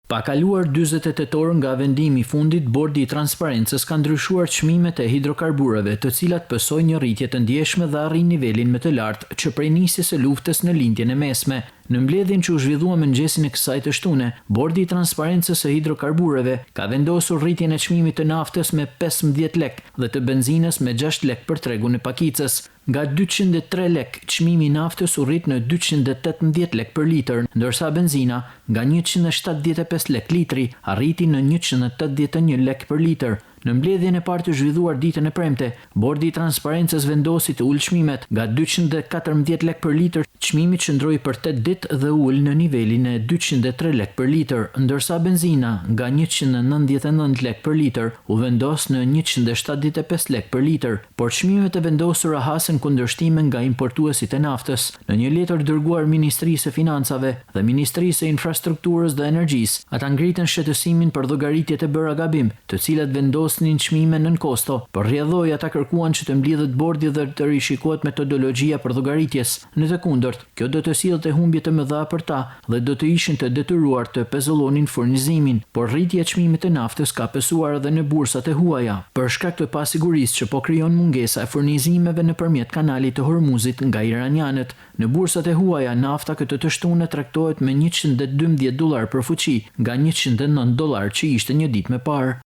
Pa kaluar 48 orë nga vendimi i fundit, Bordi i Transparencës ka ndryshuar çmimet e hidrokarbureve, të cilat pësojnë një rritje të ndjeshme dhe arrin nivelin më të lartë që prej nisjes së luftës në lindjen e mesme. Në mbledhjen që u zhvillua mëngjesin e kësaj të shtune, Bordi i Transparencës së hidrokarbureve ka vendosur rritjen e çmimit të naftës me 15 lek dhe të benzinës me 6 lek për tregun e pakicës. Nga 203 lek, çmimi i naftës u rrit në 218 lek për litër, ndërsa benzina nga 175 lek litri arriti në 181 lek për litër. Në mbledhjen e parë të zhvilluar ditën e premte, Bordi i Transparencës vendosi të ulë çmimet nga 214 lek për litër, çmimi qëndroi për 8 ditë dhe ul në nivelin e 203 lek për litër, ndërsa benzina nga 199 lek për litër u vendos në 175 lek për litër, por çmimet e vendosura hasen kundërshtime nga importuesit e naftës. Në një letër dërguar Ministrisë së Financave dhe Ministrisë së Infrastrukturës dhe Energjisë, ata ngritën shqetësimin për llogaritjet e bëra gabim, të cilat vendosnin çmime nën kosto, por rrjedhoi ata kërkuan që të mblidhet bordi dhe të rishikohet metodologjia për llogaritjes. Në të kundërt, kjo do të sillte humbje të mëdha për ta dhe do të ishin të detyruar të pezullonin furnizimin, por rritja e çmimit të naftës ka pësuar edhe në bursat e huaja, për shkak të pasigurisë që po krijon mungesa e furnizimeve nëpërmjet kanalit të Hormuzit nga iranianët. Në bursat e huaja, nafta këtë të shtunë tregtohet me $112 për fuqi, nga $109 që ishte një ditë më parë.